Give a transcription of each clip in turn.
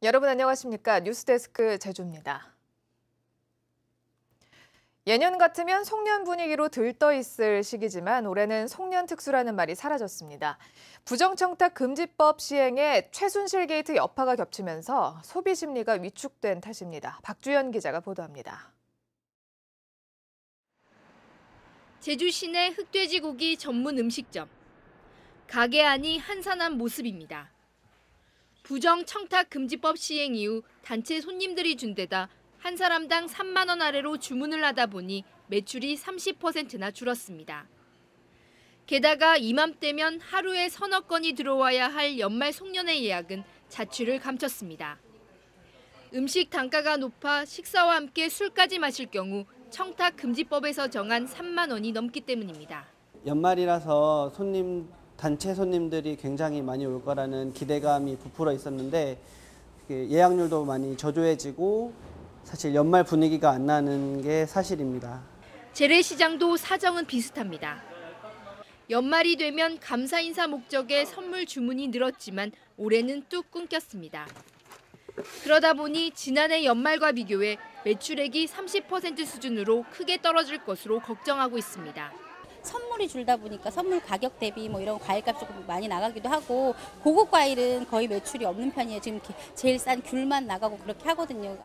여러분 안녕하십니까? 뉴스데스크 제주입니다. 예년 같으면 송년 분위기로 들떠 있을 시기지만 올해는 송년 특수라는 말이 사라졌습니다. 부정청탁 금지법 시행에 최순실 게이트 여파가 겹치면서 소비 심리가 위축된 탓입니다. 박주연 기자가 보도합니다. 제주 시내 흑돼지고기 전문 음식점. 가게 안이 한산한 모습입니다. 부정청탁 금지법 시행 이후 단체 손님들이 준 데다 한 사람당 3만 원 아래로 주문을 하다 보니 매출이 30%나 줄었습니다. 게다가 이맘때면 하루에 서너 건이 들어와야 할 연말 송년회 예약은 자취를 감췄습니다. 음식 단가가 높아 식사와 함께 술까지 마실 경우 청탁 금지법에서 정한 3만 원이 넘기 때문입니다. 연말이라서 단체 손님들이 굉장히 많이 올 거라는 기대감이 부풀어 있었는데 예약률도 많이 저조해지고 사실 연말 분위기가 안 나는 게 사실입니다. 재래시장도 사정은 비슷합니다. 연말이 되면 감사 인사 목적의 선물 주문이 늘었지만 올해는 뚝 끊겼습니다. 그러다 보니 지난해 연말과 비교해 매출액이 30% 수준으로 크게 떨어질 것으로 걱정하고 있습니다. 선물이 줄다 보니까 선물 가격 대비 이런 과일값 조금 많이 나가기도 하고 고급 과일은 거의 매출이 없는 편이에요. 지금 제일 싼 귤만 나가고 그렇게 하거든요.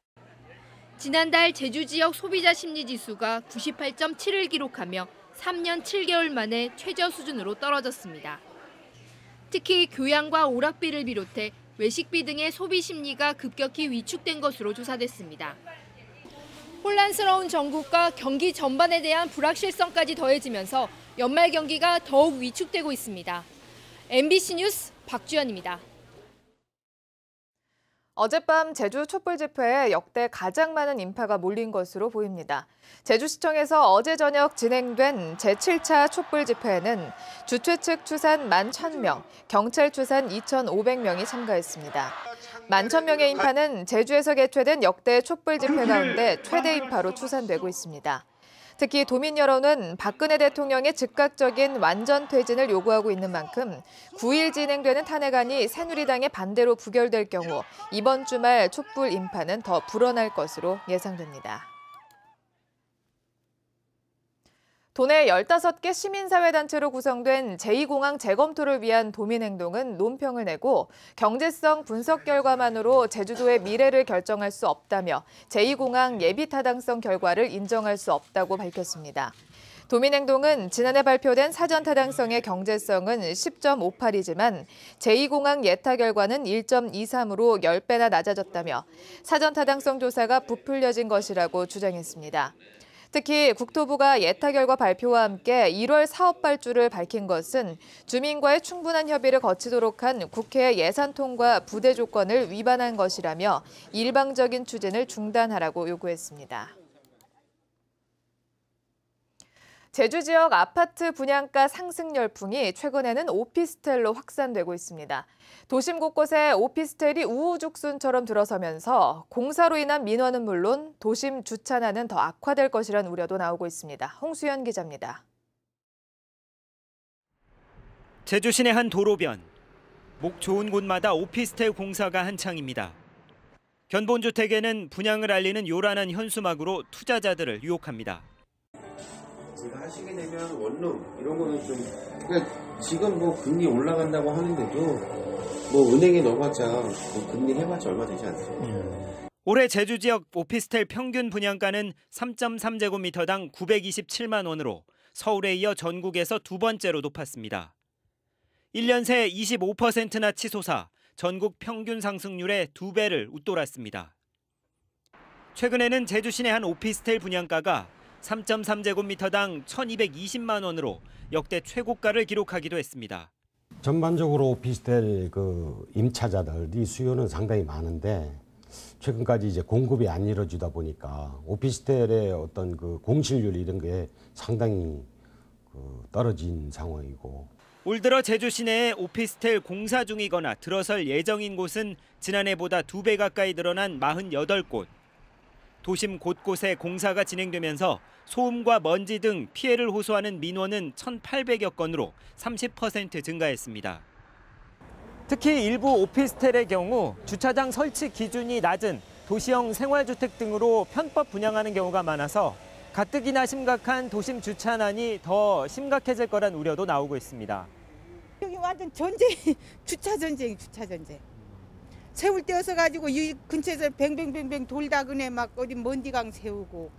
지난달 제주 지역 소비자 심리 지수가 98.7을 기록하며 3년 7개월 만에 최저 수준으로 떨어졌습니다. 특히 교양과 오락비를 비롯해 외식비 등의 소비 심리가 급격히 위축된 것으로 조사됐습니다. 혼란스러운 전국과 경기 전반에 대한 불확실성까지 더해지면서 연말 경기가 더욱 위축되고 있습니다. MBC 뉴스 박주연입니다. 어젯밤 제주 촛불 집회에 역대 가장 많은 인파가 몰린 것으로 보입니다. 제주시청에서 어제 저녁 진행된 제7차 촛불 집회에는 주최 측 추산 11,000명, 경찰 추산 2,500명이 참가했습니다. 11,000명의 인파는 제주에서 개최된 역대 촛불 집회 가운데 최대 인파로 추산되고 있습니다. 특히 도민 여론은 박근혜 대통령의 즉각적인 완전 퇴진을 요구하고 있는 만큼 9일 진행되는 탄핵안이 새누리당의 반대로 부결될 경우 이번 주말 촛불 인파는 더 불어날 것으로 예상됩니다. 도내 15개 시민사회단체로 구성된 제2공항 재검토를 위한 도민행동은 논평을 내고 경제성 분석 결과만으로 제주도의 미래를 결정할 수 없다며 제2공항 예비타당성 결과를 인정할 수 없다고 밝혔습니다. 도민행동은 지난해 발표된 사전타당성의 경제성은 10.58이지만 제2공항 예타 결과는 1.23으로 10배나 낮아졌다며 사전타당성 조사가 부풀려진 것이라고 주장했습니다. 특히 국토부가 예타 결과 발표와 함께 1월 사업 발주를 밝힌 것은 주민과의 충분한 협의를 거치도록 한 국회 예산 통과 부대 조건을 위반한 것이라며 일방적인 추진을 중단하라고 요구했습니다. 제주 지역 아파트 분양가 상승 열풍이 최근에는 오피스텔로 확산되고 있습니다. 도심 곳곳에 오피스텔이 우후죽순처럼 들어서면서 공사로 인한 민원은 물론 도심 주차난은 더 악화될 것이란 우려도 나오고 있습니다. 홍수연 기자입니다. 제주 시내 한 도로변. 목 좋은 곳마다 오피스텔 공사가 한창입니다. 견본주택에는 분양을 알리는 요란한 현수막으로 투자자들을 유혹합니다. 제가 하시게 되면 원룸 이런 거는 좀 그러니까 지금 금리 올라간다고 하는데도 은행에 넣어봤자 금리 해봤자 얼마 되지 않습니까? 올해 제주 지역 오피스텔 평균 분양가는 3.3제곱미터당 927만 원으로 서울에 이어 전국에서 두 번째로 높았습니다. 1년 새 25%나 치솟아 전국 평균 상승률의 2배를 웃돌았습니다. 최근에는 제주 시내 한 오피스텔 분양가가 3.3제곱미터당 1,220만 원으로 역대 최고가를 기록하기도 했습니다. 전반적으로 오피스텔 임차자들이 수요는 상당히 많은데 최근까지 이제 공급이 안 이루어지다 보니까 오피스텔의 어떤 공실률 이런 게 상당히 떨어진 상황이고. 올 들어 제주 시내에 오피스텔 공사 중이거나 들어설 예정인 곳은 지난해보다 2배 가까이 늘어난 48곳. 도심 곳곳에 공사가 진행되면서 소음과 먼지 등 피해를 호소하는 민원은 1,800여 건으로 30% 증가했습니다. 특히 일부 오피스텔의 경우 주차장 설치 기준이 낮은 도시형 생활주택 등으로 편법 분양하는 경우가 많아서 가뜩이나 심각한 도심 주차난이 더 심각해질 거란 우려도 나오고 있습니다. 여기 완전 전쟁, 주차 전쟁. 세울 데 없어가지고 이 근처에서 뱅뱅뱅뱅 돌다 그네 막 어디 먼디강 세우고.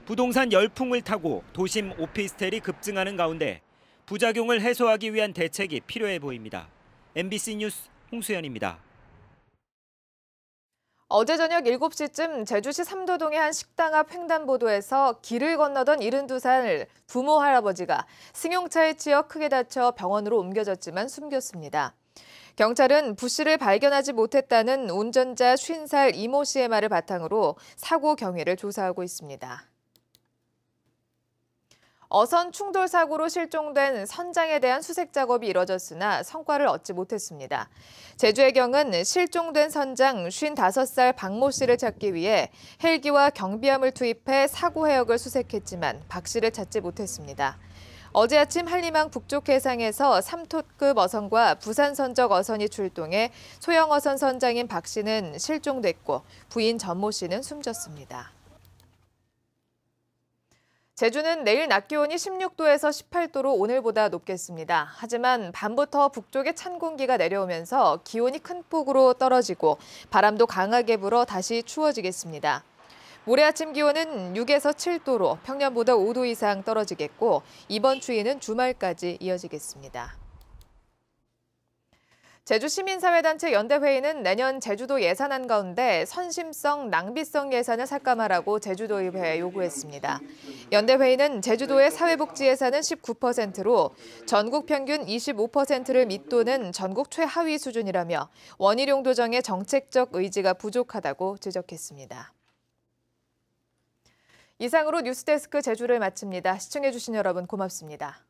부동산 열풍을 타고 도심 오피스텔이 급증하는 가운데 부작용을 해소하기 위한 대책이 필요해 보입니다. MBC 뉴스 홍수연입니다. 어제 저녁 7시쯤 제주시 삼도동의 한 식당 앞 횡단보도에서 길을 건너던 72살 부모 할아버지가 승용차에 치여 크게 다쳐 병원으로 옮겨졌지만 숨겼습니다. 경찰은 부 씨를 발견하지 못했다는 운전자 50살 이모 씨의 말을 바탕으로 사고 경위를 조사하고 있습니다. 어선 충돌 사고로 실종된 선장에 대한 수색 작업이 이뤄졌으나 성과를 얻지 못했습니다. 제주해경은 실종된 선장 55살 박모 씨를 찾기 위해 헬기와 경비함을 투입해 사고 해역을 수색했지만 박 씨를 찾지 못했습니다. 어제 아침 한림항 북쪽 해상에서 3톤급 어선과 부산선적 어선이 출동해 소형 어선 선장인 박 씨는 실종됐고 부인 전모 씨는 숨졌습니다. 제주는 내일 낮 기온이 16도에서 18도로 오늘보다 높겠습니다. 하지만 밤부터 북쪽에 찬 공기가 내려오면서 기온이 큰 폭으로 떨어지고 바람도 강하게 불어 다시 추워지겠습니다. 모레 아침 기온은 6에서 7도로 평년보다 5도 이상 떨어지겠고 이번 추위는 주말까지 이어지겠습니다. 제주시민사회단체 연대회의는 내년 제주도 예산안 가운데 선심성, 낭비성 예산을 삭감하라고 제주도의회에 요구했습니다. 연대회의는 제주도의 사회복지 예산은 19%로 전국 평균 25%를 밑도는 전국 최하위 수준이라며 원희룡 도정의 정책적 의지가 부족하다고 지적했습니다. 이상으로 뉴스데스크 제주를 마칩니다. 시청해주신 여러분 고맙습니다.